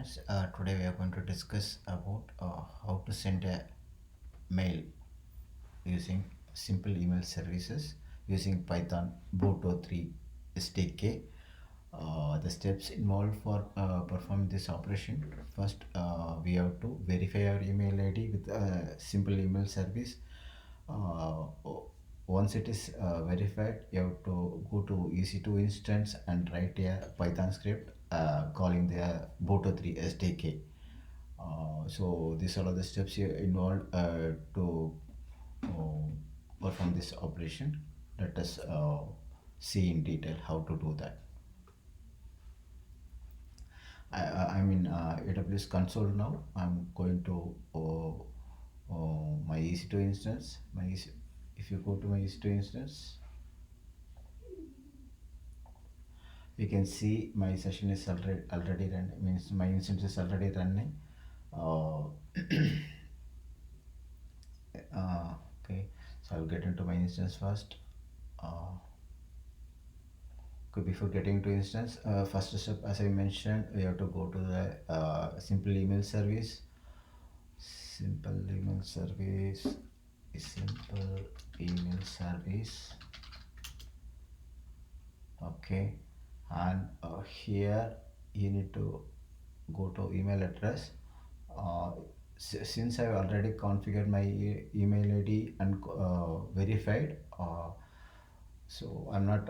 friends. Today we are going to discuss about how to send a mail using simple email services using Python BOTO3 SDK. The steps involved for performing this operation. First, we have to verify our email ID with a simple email service. Uh, Once it is verified, you have to go to EC2 instance and write a Python script calling the BOTO3 SDK. So these are all the steps here involved to uh, perform this operation. Let us see in detail how to do that. I'm in AWS console now. I'm going to my EC2 instance. If you go to my EC2 instance, you can see my session is already running. Means my instance is already running. Uh, okay, so I'll get into my instance first. Okay, before getting to instance, first step, as I mentioned, we have to go to the simple email service. Simple email service. Simple email service. Okay, and here you need to go to email address. uh, since I've already configured my email ID and verified, so I'm not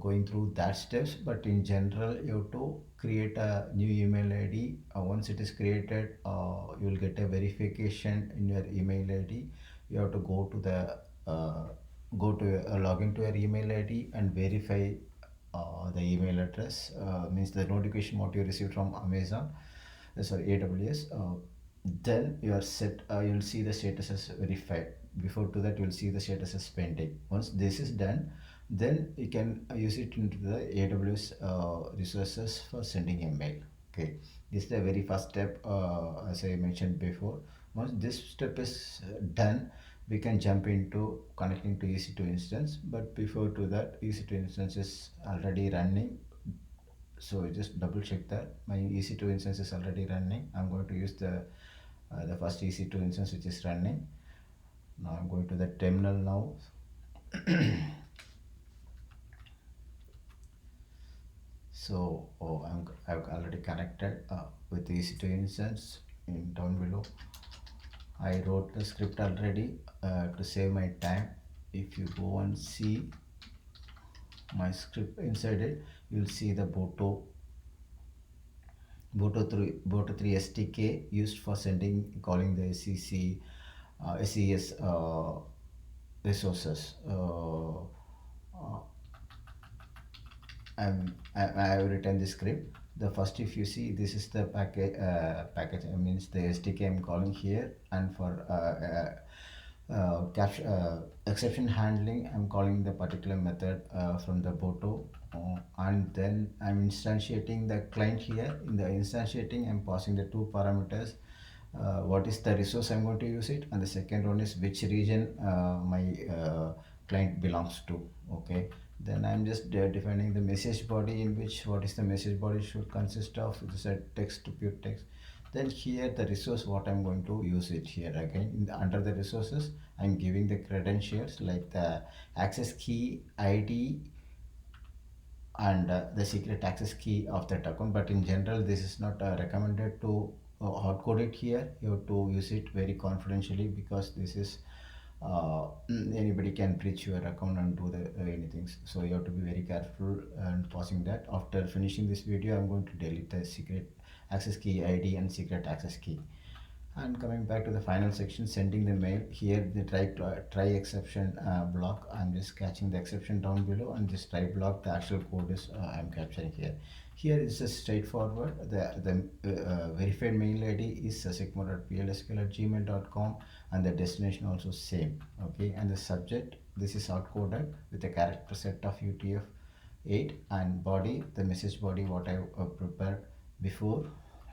going through that steps, but in general you have to create a new email ID. Once it is created, you will get a verification in your email ID. You have to go to the log into your email ID and verify the email address. Means the notification what you received from Amazon, sorry, AWS. Then you are set. You'll see the status as verified. Before to that, you'll see the status as pending. Once this is done, then you can use it into the AWS resources for sending a mail. Okay, this is the very first step, as I mentioned before. Once this step is done, we can jump into connecting to EC2 instance. But before to that, EC2 instance is already running, so just double check that my EC2 instance is already running. I'm going to use the first EC2 instance which is running. Now I'm going to the terminal now. So I've already connected with the EC2 instance. In down below I wrote the script already to save my time. If you go and see my script inside it, you'll see the BOTO3 SDK used for calling the SES resources. I have written the script. The first, if you see, this is the package means the SDK I'm calling here, and for exception handling, I'm calling the particular method from the BOTO, and then I'm instantiating the client here. In the instantiating, I'm passing the two parameters. What is the resource I'm going to use it, and the second one is which region my client belongs to. Okay, then I'm just defining the message body, in which what is the message body should consist of. It is a text, pure text. Then here the resource what I'm going to use it here. Again, under the resources, I'm giving the credentials like the access key, ID, and the secret access key of that account. But in general, this is not recommended to hard code it here. You have to use it very confidentially, because this is anybody can breach your account and do the anything. So you have to be very careful and passing that. After finishing this video, I'm going to delete the secret access key, ID, and secret access key. And coming back to the final section, sending the mail, here the try exception block. I'm just catching the exception down below, and this try block, the actual code is I'm capturing here. Here is just straightforward. The verified mail ID is sigma.plsql@gmail.com, and the destination also same. Okay, and the subject, this is hard coded with a character set of UTF-8, and body, the message body what I prepared before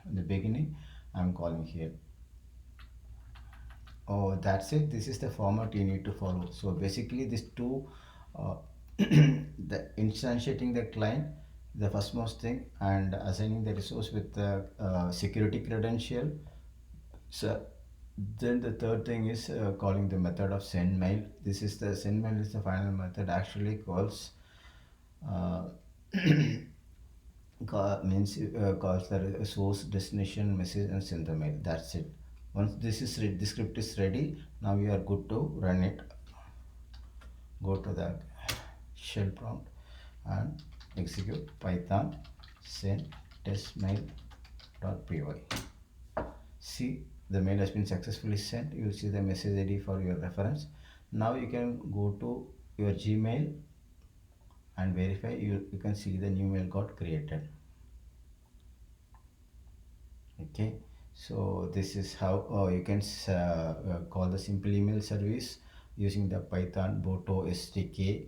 in the beginning, I'm calling here. Oh, that's it. This is the format you need to follow. So basically these two, the instantiating the client the first most thing, and assigning the resource with the security credential. So then the third thing is calling the method of send mail. This is the send mail is the final method actually calls uh, means calls the source destination message and send the mail. That's it. Once this is the script is ready, now you are good to run it. Go to the shell prompt and execute python send test mail dot py. See, the mail has been successfully sent. You will see the message ID for your reference. Now you can go to your Gmail and verify. You can see the new mail got created. Okay, so this is how you can call the simple email service using the Python BOTO SDK.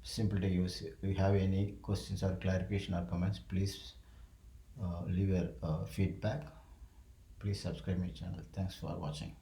Simple to use. If you have any questions or clarification or comments, please leave your feedback. Please subscribe my channel. Thanks for watching.